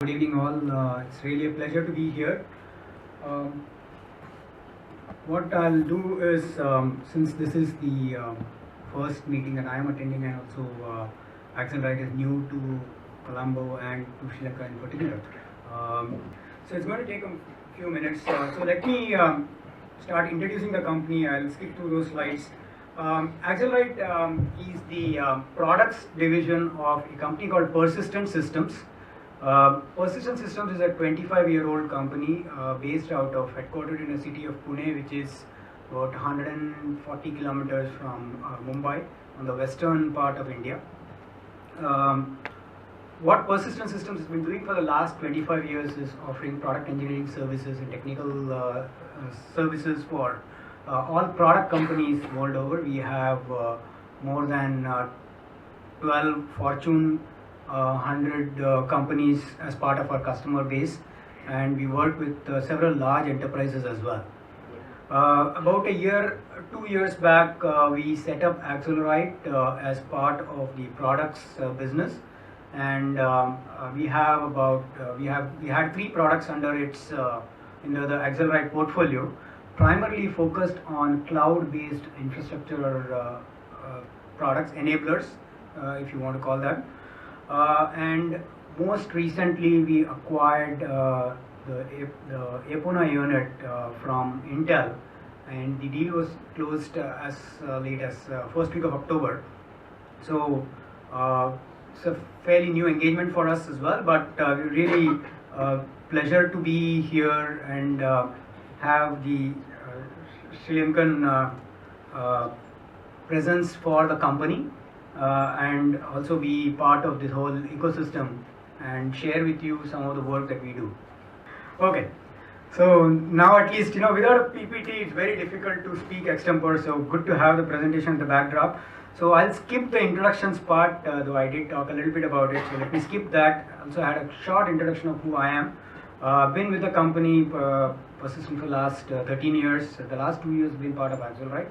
Good evening, all. It's really a pleasure to be here. Um, what I'll do is, since this is the first meeting that I am attending, and also Accelerate is new to Colombo and to Sri Lanka in particular. Um, so it's going to take a few minutes. So let me start introducing the company. I'll skip through those slides. Accelerate is the products division of a company called Persistent Systems. Persistent Systems is a 25-year-old company based out of, headquartered in the city of Pune, which is about 140 kilometers from Mumbai on the western part of India. What Persistent Systems has been doing for the last 25 years is offering product engineering services and technical services for all product companies world over. We have more than 12 Fortune 100 companies as part of our customer base, and we work with several large enterprises as well. About 2 years back, we set up Accelerite as part of the products business, and we had 3 products under its under the Accelerite portfolio, primarily focused on cloud-based infrastructure products, enablers, if you want to call that. And most recently, we acquired the Epona unit from Intel, and the deal was closed as late as first week of October. So it's a fairly new engagement for us as well, but really pleasure to be here and have the Sri Lankan presence for the company. And also be part of this whole ecosystem and share with you some of the work that we do. Okay, so now at least, without a PPT it's very difficult to speak extempore, so good to have the presentation at the backdrop. So I'll skip the introductions part, though I did talk a little bit about it, so let me skip that. Also had a short introduction of who I am. Been with the company Persistent for the last 13 years. The last 2 years been part of Accelerite.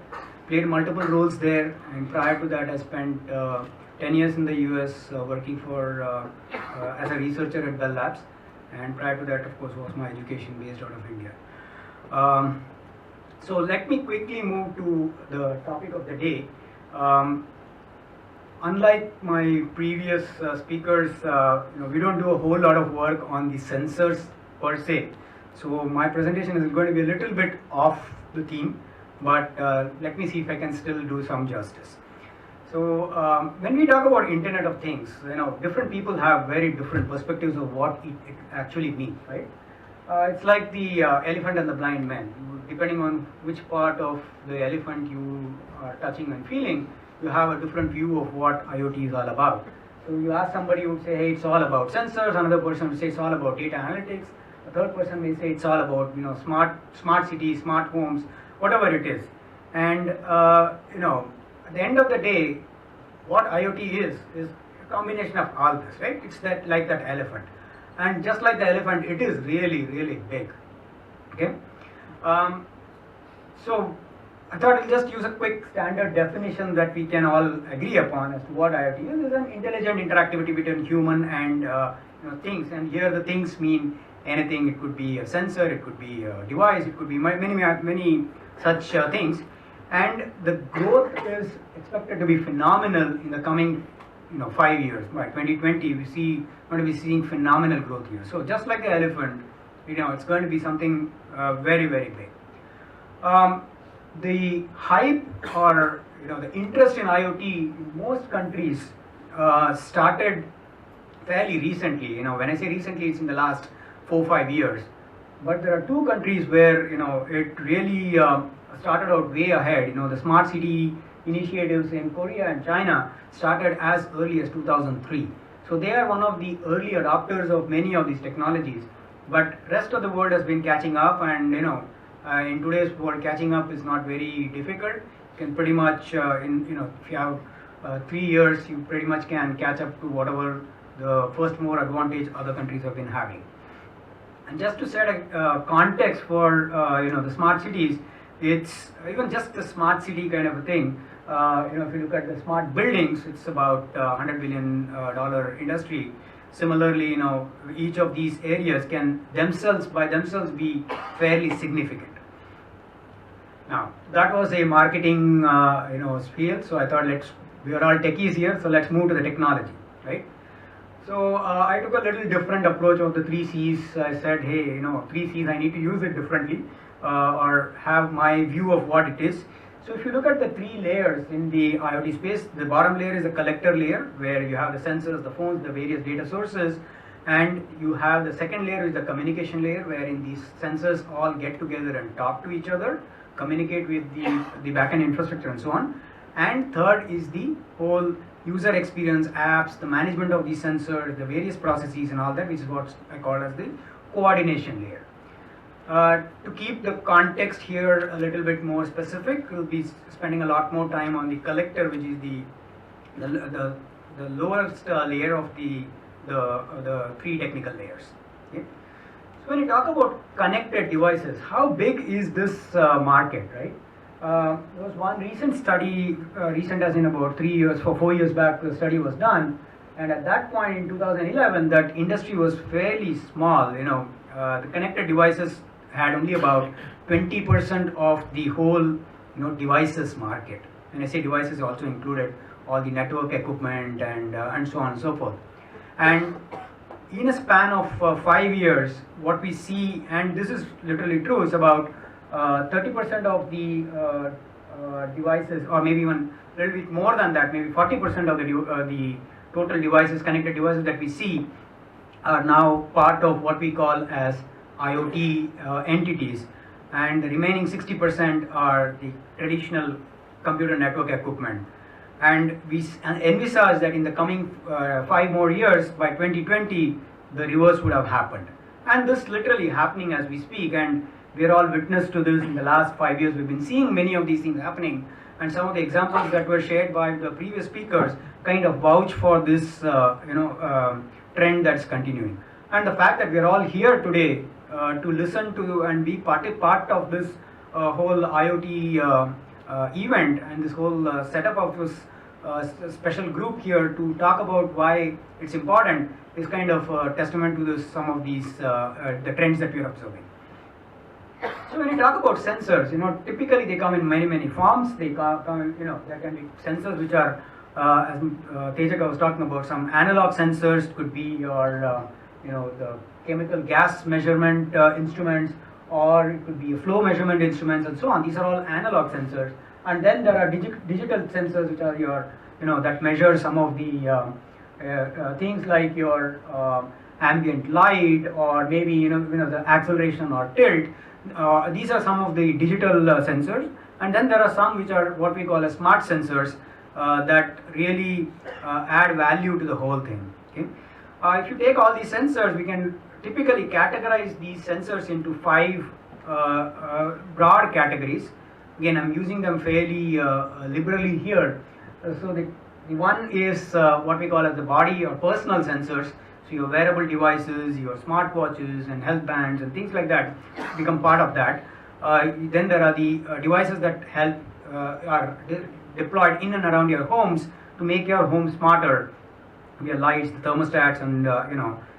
Played multiple roles there, and prior to that I spent 10 years in the US working for as a researcher at Bell Labs, and prior to that, of course, was my education based out of India. So let me quickly move to the topic of the day. Unlike my previous speakers, we don't do a whole lot of work on the sensors per se, so my presentation is going to be a little bit off the theme, but let me see if I can still do some justice. So when we talk about Internet of Things, different people have very different perspectives of what it actually means, right? It's like the elephant and the blind man. Depending on which part of the elephant you are touching and feeling, you have a different view of what IoT is all about. So you ask somebody who would say, hey, it's all about sensors. Another person would say it's all about data analytics. A third person may say it's all about smart cities, smart homes, whatever it is. And at the end of the day, what IoT is a combination of all this, right? It's like that elephant, and just like the elephant, it is really, really big. Okay, so I thought I'll just use a quick standard definition that we can all agree upon as to what IoT is. It's an intelligent interactivity between human and things, and here the things mean anything. It could be a sensor, it could be a device, it could be many such things, and the growth is expected to be phenomenal in the coming 5 years. By 2020, we going to be seeing phenomenal growth here. So just like the elephant, it's going to be something very, very big. The hype or the interest in IoT in most countries started fairly recently. When I say recently, it's in the last 4-5 years. But there are 2 countries where it really started out way ahead. The smart city initiatives in Korea and China started as early as 2003. So they are one of the early adopters of many of these technologies. But rest of the world has been catching up, and in today's world, catching up is not very difficult. You can pretty much if you have 3 years, you pretty much can catch up to whatever the first mover advantage other countries have been having. And just to set a context for the smart cities, it's even just the smart city kind of a thing. If you look at the smart buildings, it's about $100 billion industry. Similarly, each of these areas can by themselves be fairly significant. Now, that was a marketing, spiel. So I thought, we are all techies here, so let's move to the technology, right? So I took a little different approach of the 3Cs. I said, hey, 3Cs, I need to use it differently, or have my view of what it is. So if you look at the 3 layers in the IoT space, the bottom layer is a collector layer where you have the sensors, the phones, the various data sources, and you have the second layer is the communication layer wherein these sensors all get together and talk to each other, communicate with the backend infrastructure and so on. And third is the whole user experience, apps, the management of these sensors, the various processes and all that, which is what I call as the coordination layer. To keep the context here a little bit more specific, we'll be spending a lot more time on the collector, which is the lowest layer of the 3 technical layers. Okay? So when you talk about connected devices, how big is this market, right? There was one recent study, recent as in about 4 years back, the study was done, and at that point in 2011, that industry was fairly small. The connected devices had only about 20% of the whole, devices market. When I say devices, also included all the network equipment and so on and so forth. And in a span of 5 years, what we see, and this is literally true, is about 30% of the devices, or maybe even a little bit more than that, maybe 40% of the total devices, connected devices that we see, are now part of what we call as IoT entities, and the remaining 60% are the traditional computer network equipment. And we envisage that in the coming 5 more years, by 2020, the reverse would have happened. And this literally happening as we speak, and we are all witness to this in the last 5 years. We've been seeing many of these things happening, and some of the examples that were shared by the previous speakers kind of vouch for this trend that's continuing. And the fact that we are all here today to listen to and be part of this whole IoT event, and this whole setup of this special group here to talk about why it's important is kind of a testament to some of these the trends that we are observing. So when you talk about sensors, typically they come in many forms. They come, there can be sensors which are, as Tejaka was talking about, some analog sensors. Could be your, the chemical gas measurement instruments, or it could be flow measurement instruments and so on. These are all analog sensors. And then there are digital sensors, which are your, that measure some of the things like your ambient light, or maybe the acceleration or tilt. These are some of the digital sensors, and then there are some which are what we call as smart sensors that really add value to the whole thing. Okay? If you take all these sensors, we can typically categorize these sensors into 5 broad categories. Again, I'm using them fairly liberally here. So the one is what we call as the body or personal sensors. So your wearable devices, your smartwatches and health bands and things like that become part of that. Then there are the devices that help are deployed in and around your homes to make your home smarter. Your lights, the thermostats, and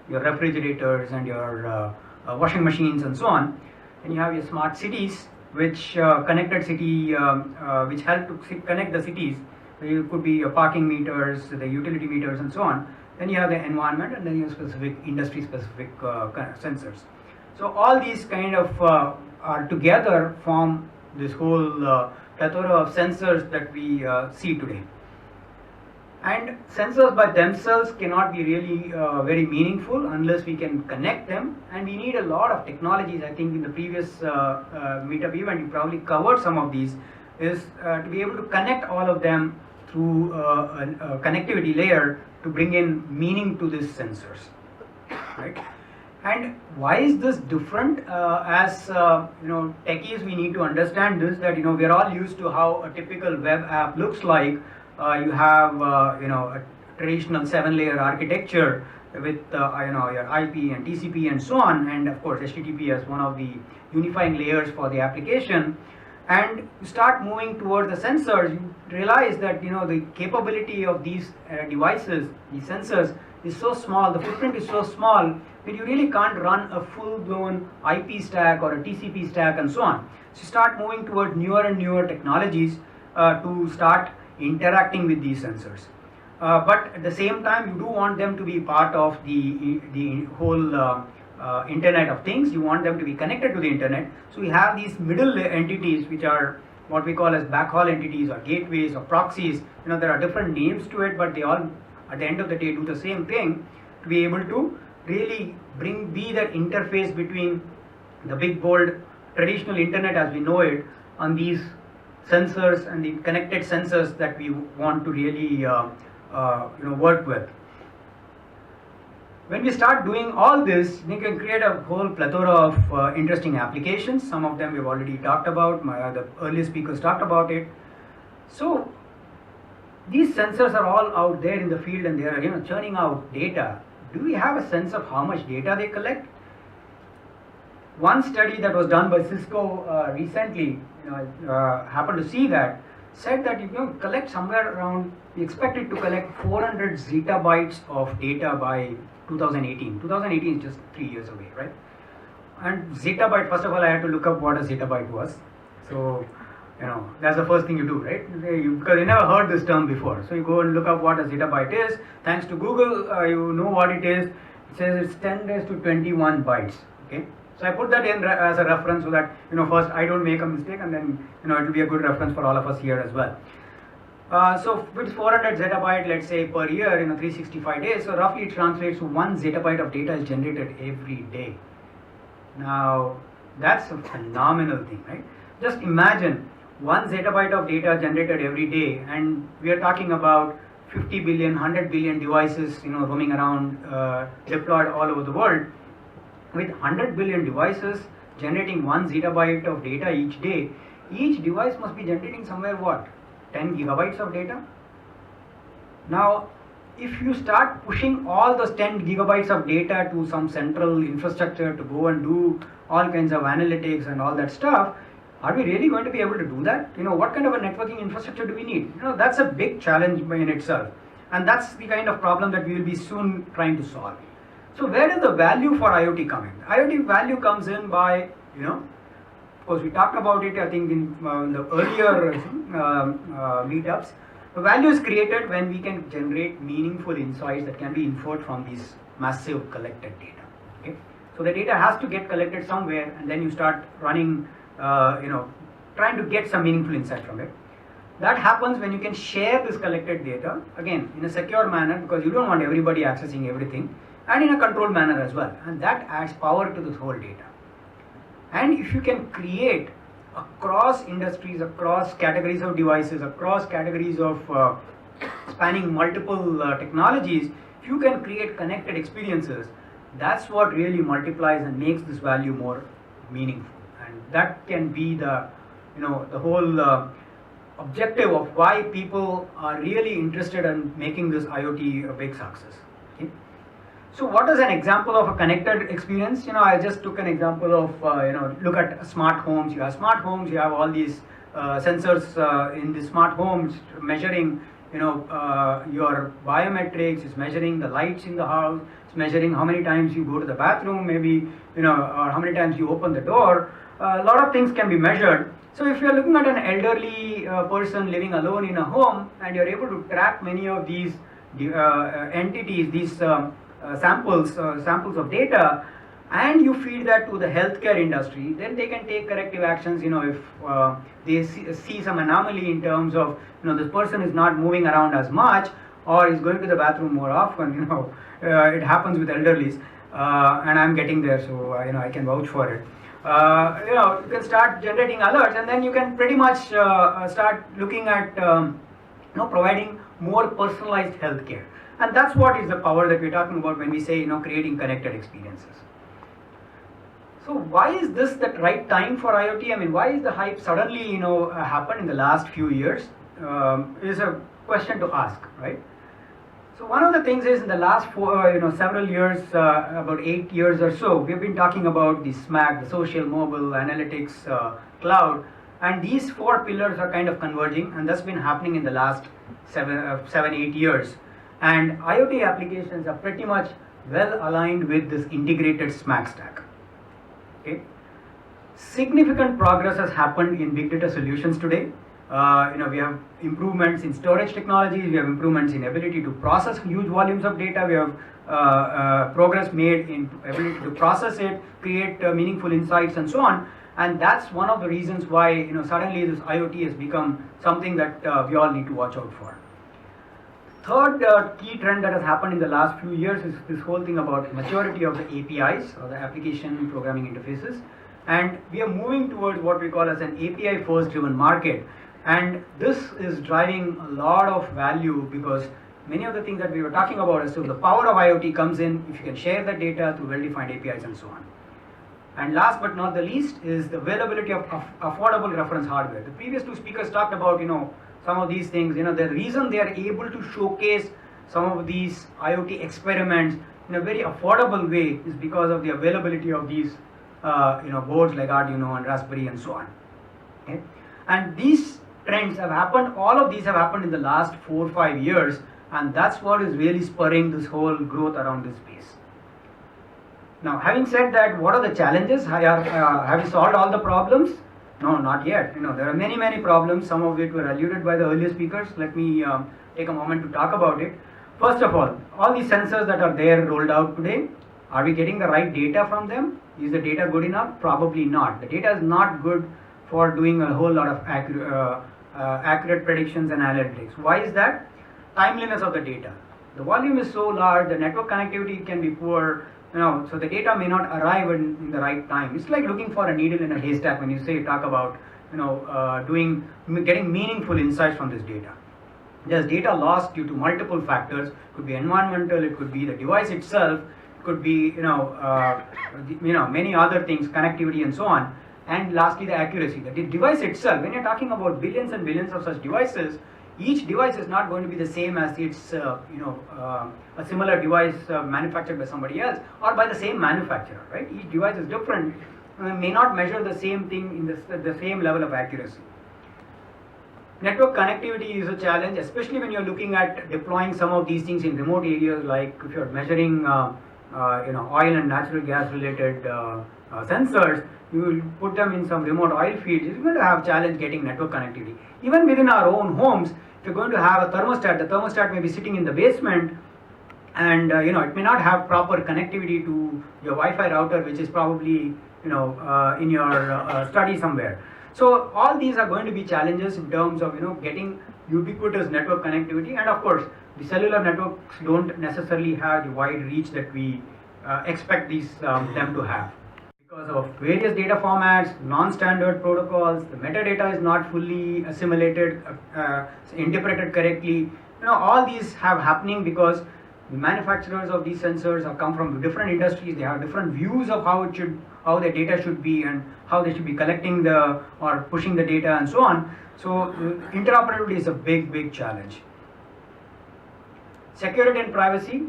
your refrigerators and your washing machines and so on. Then you have your smart cities, which connected city, which help to connect the cities. So it could be your parking meters, the utility meters, and so on. Then you have the environment, and then you have specific industry-specific kind of sensors. So all these kind of are together form this whole plethora of sensors that we see today. And sensors by themselves cannot be really very meaningful unless we can connect them, and we need a lot of technologies. I think in the previous meetup event, you probably covered some of these, is to be able to connect all of them through a connectivity layer to bring in meaning to these sensors, right? And why is this different? As techies, we need to understand this, that we are all used to how a typical web app looks like. You have a traditional 7-layer architecture with your IP and TCP and so on, and of course HTTP as one of the unifying layers for the application. And you start moving towards the sensors, you realize that the capability of these devices, these sensors, is so small, the footprint is so small that you really can't run a full-blown IP stack or a TCP stack and so on. So you start moving toward newer and newer technologies to start interacting with these sensors. But at the same time, you do want them to be part of the whole Internet of Things. You want them to be connected to the Internet. So we have these middle entities, which are what we call as backhaul entities or gateways or proxies. There are different names to it, but they all, at the end of the day, do the same thing, to be able to really be that interface between the big bold traditional Internet as we know it on these sensors and the connected sensors that we want to really work with. When we start doing all this, we can create a whole plethora of interesting applications. Some of them we've already talked about. The earlier speakers talked about it. So these sensors are all out there in the field, and they are churning out data. Do we have a sense of how much data they collect? One study that was done by Cisco recently, happened to see that, said that collect somewhere around, we expect it to collect 400 zettabytes of data by 2018. 2018 is just 3 years away, right? And zettabyte, first of all, I had to look up what a zettabyte was. So, that's the first thing you do, right? Because you never heard this term before. So you go and look up what a zettabyte is. Thanks to Google, you know what it is. It says it's 10 raised to 21 bytes, okay? So I put that in as a reference so that, first I don't make a mistake, and then, it will be a good reference for all of us here as well. So with 400 zettabyte, let's say per year, 365 days, so roughly it translates to 1 zettabyte of data is generated every day. Now, that's a phenomenal thing, right? Just imagine 1 zettabyte of data generated every day, and we are talking about 50 billion, 100 billion devices, roaming around, deployed all over the world. With 100 billion devices generating 1 zettabyte of data each day, each device must be generating somewhere what? 10 gigabytes of data? Now, if you start pushing all those 10 gigabytes of data to some central infrastructure to go and do all kinds of analytics and all that stuff, are we really going to be able to do that? What kind of a networking infrastructure do we need? That's a big challenge in itself. And that's the kind of problem that we will be soon trying to solve. So where does the value for IoT come in? IoT value comes in by, of course we talked about it, I think in the earlier meetups. The value is created when we can generate meaningful insights that can be inferred from these massive collected data. Okay? So the data has to get collected somewhere, and then you start running, trying to get some meaningful insight from it. That happens when you can share this collected data, again, in a secure manner, because you don't want everybody accessing everything, and in a controlled manner as well, and that adds power to this whole data. And if you can create across industries, across categories of devices, across categories of spanning multiple technologies, if you can create connected experiences, that's what really multiplies and makes this value more meaningful. And that can be the the whole objective of why people are really interested in making this IoT a big success. Okay? So what is an example of a connected experience? I just took an example of, look at smart homes. You have smart homes, you have all these sensors in the smart homes measuring, your biometrics, it's measuring the lights in the house, it's measuring how many times you go to the bathroom, maybe, or how many times you open the door. A lot of things can be measured. So if you're looking at an elderly person living alone in a home, and you're able to track many of these entities, these samples of data, and you feed that to the healthcare industry, then they can take corrective actions. If they see some anomaly in terms of this person is not moving around as much, or is going to the bathroom more often. It happens with elderlies, and I'm getting there, so I can vouch for it. You can start generating alerts, and then you can pretty much start looking at providing more personalized healthcare. And that's what is the power that we're talking about when we say creating connected experiences. So why is this the right time for IoT? I mean, why is the hype suddenly happened in the last few years? Is a question to ask, right? So one of the things is in the last several years, about 8 years or so, we've been talking about the SMAC, the social, mobile, analytics, cloud, and these 4 pillars are kind of converging, and that's been happening in the last 7, 8 years. And IoT applications are pretty much well aligned with this integrated SMAC stack. Okay. Significant progress has happened in big data solutions today. We have improvements in storage technologies, we have improvements in ability to process huge volumes of data, we have progress made in ability to process it, create meaningful insights and so on. And that's one of the reasons why suddenly this IoT has become something that we all need to watch out for. Third key trend that has happened in the last few years is this whole thing about maturity of the APIs, or the application programming interfaces. And we are moving towards what we call as an API first driven market. And this is driving a lot of value, because many of the things that we were talking about as to the power of IoT comes in if you can share the data through well-defined APIs and so on. And last but not the least is the availability of affordable reference hardware. The previous two speakers talked about some of these things. The reason they are able to showcase some of these IoT experiments in a very affordable way is because of the availability of these boards like Arduino and Raspberry and so on. Okay? And these trends have happened, all of these have happened in the last 4 or 5 years, and that's what is really spurring this whole growth around this space. Now, having said that, what are the challenges? Have we solved all the problems? No, not yet. There are many problems, some of which were alluded by the earlier speakers. Let me take a moment to talk about it. First of all these sensors that are there rolled out today, are we getting the right data from them? Is the data good enough? Probably not. The data is not good for doing a whole lot of accurate predictions and analytics. Why is that? Timeliness of the data. The volume is so large, the network connectivity can be poor, so the data may not arrive in the right time. It's like looking for a needle in a haystack when you talk about getting meaningful insights from this data. There's data loss due to multiple factors. It could be environmental, it could be the device itself, it could be many other things, connectivity and so on. And lastly, the accuracy. The device itself, when you're talking about billions and billions of such devices, each device is not going to be the same as its a similar device manufactured by somebody else or by the same manufacturer, right? Each device is different and may not measure the same thing in the same level of accuracy. Network connectivity is a challenge, especially when you're looking at deploying some of these things in remote areas, like if you're measuring oil and natural gas related sensors. You will put them in some remote oil fields, you're going to have challenge getting network connectivity. Even within our own homes, if you're going to have a thermostat, the thermostat may be sitting in the basement, and it may not have proper connectivity to your Wi-Fi router, which is probably in your study somewhere. So all these are going to be challenges in terms of getting ubiquitous network connectivity, and of course the cellular networks don't necessarily have the wide reach that we expect them to have. Because of various data formats, non-standard protocols, the metadata is not fully assimilated, interpreted correctly. All these have happening because the manufacturers of these sensors have come from different industries. They have different views of how the data should be and how they should be collecting or pushing the data and so on. So interoperability is a big challenge. Security and privacy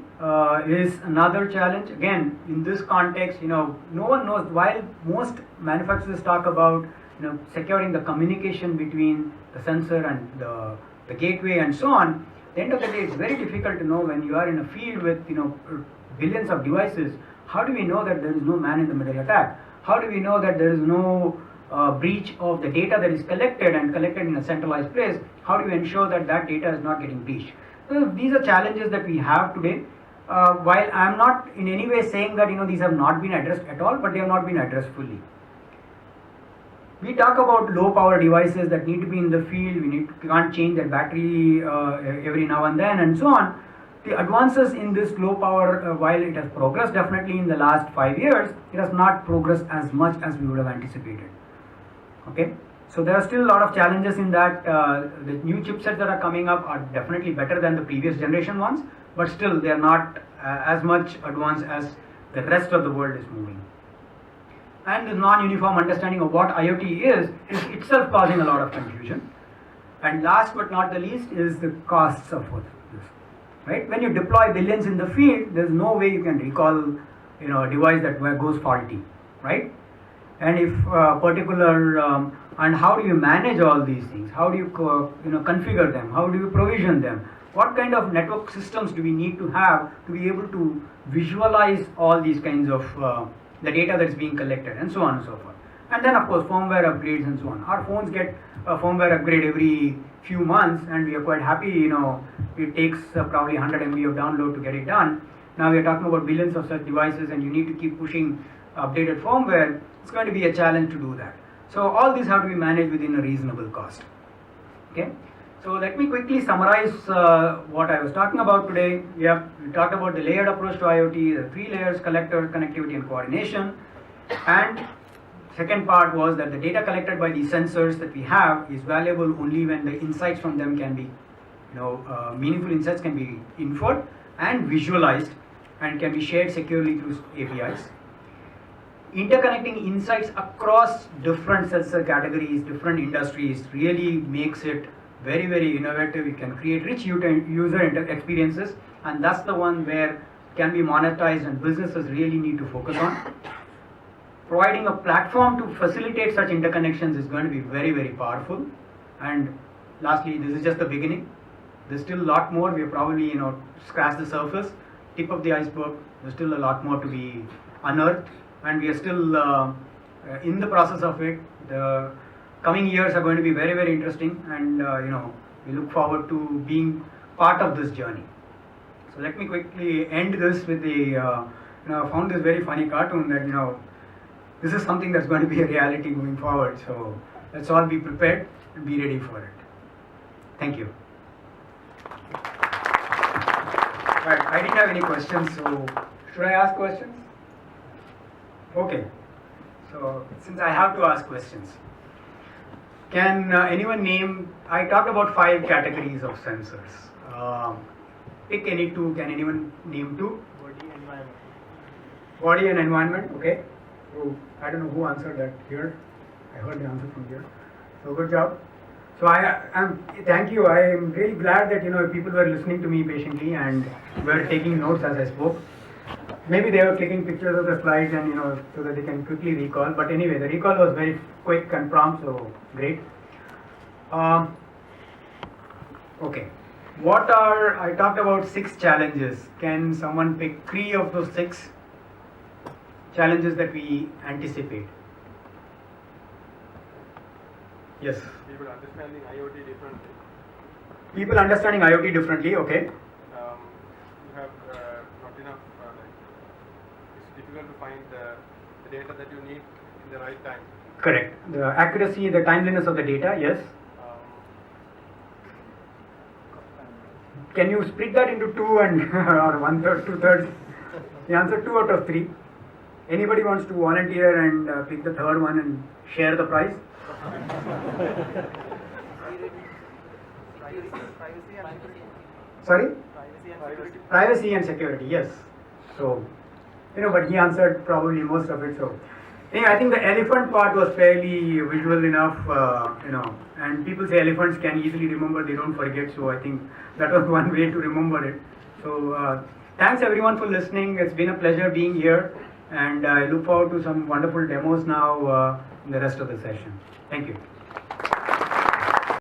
is another challenge. Again, in this context, no one knows. While most manufacturers talk about securing the communication between the sensor and the gateway and so on, at the end of the day, it's very difficult to know when you are in a field with billions of devices. How do we know that there is no man in the middle attack? How do we know that there is no breach of the data that is collected in a centralized place? How do we ensure that data is not getting breached? So these are challenges that we have today. While I am not in any way saying that these have not been addressed at all, but they have not been addressed fully. We talk about low power devices that need to be in the field. We can't change their battery every now and then and so on. The advances in this low power, while it has progressed definitely in the last 5 years, it has not progressed as much as we would have anticipated. Okay. So there are still a lot of challenges in that. The new chipsets that are coming up are definitely better than the previous generation ones, but still they are not as much advanced as the rest of the world is moving. And the non-uniform understanding of what IoT is itself causing a lot of confusion. And last but not the least is the costs of this. Right? When you deploy billions in the field, there's no way you can recall a device that goes faulty, right? And if and how do you manage all these things? How do you configure them? How do you provision them? what kind of network systems do we need to have to be able to visualize all these kinds of the data that's being collected, and so on and so forth. And then of course firmware upgrades and so on. Our phones get a firmware upgrade every few months, and we are quite happy, it takes probably 100 MB of download to get it done. Now we are talking about billions of such devices, and you need to keep pushing updated firmware. It's going to be a challenge to do that. So all these have to be managed within a reasonable cost. Okay. So let me quickly summarize what I was talking about today. We talked about the layered approach to IoT, the 3 layers: collector, connectivity, and coordination. And second part was that the data collected by these sensors that we have is valuable only when the insights from them can be, meaningful insights can be inferred and visualized and can be shared securely through APIs. Interconnecting insights across different sensor categories, different industries really makes it very, very innovative. It can create rich user experiences, and that's the one where it can be monetized and businesses really need to focus on. Providing a platform to facilitate such interconnections is going to be very, very powerful. And lastly, this is just the beginning. There's still a lot more. We have probably scratched the surface, tip of the iceberg. There's still a lot more to be unearthed, and we are still in the process of it. The coming years are going to be very, very interesting, and we look forward to being part of this journey. So let me quickly end this with the I found this very funny cartoon that this is something that's going to be a reality going forward. So let's all be prepared and be ready for it. Thank you. Right, I didn't have any questions, so should I ask questions? Okay. So since I have to ask questions, can anyone name? I talked about 5 categories of sensors. Pick any 2. Can anyone name 2? Body, environment. Body and environment. Okay. So I don't know who answered that here. I heard the answer from here. So good job. So thank you. I am really glad that people were listening to me patiently and were taking notes as I spoke. Maybe they were clicking pictures of the slides and so that they can quickly recall. But anyway, the recall was very quick and prompt, so great. Okay. I talked about 6 challenges. Can someone pick 3 of those 6 challenges that we anticipate? Yes. People understanding IoT differently. People understanding IoT differently, okay. You have not enough, it's difficult to find the data that you need in the right time. Correct. The accuracy, the timeliness of the data, yes. Can you split that into 2 and or 1/3, 2/3? The answer 2 out of 3. Anybody wants to volunteer and pick the 3rd one and share the prize? Sorry? Privacy and security, yes. So, but he answered probably most of it. So, anyway, I think the elephant part was fairly visual enough, and people say elephants can easily remember, they don't forget. So, I think that was one way to remember it. So, thanks everyone for listening. It's been a pleasure being here, and I look forward to some wonderful demos now in the rest of the session. Thank you.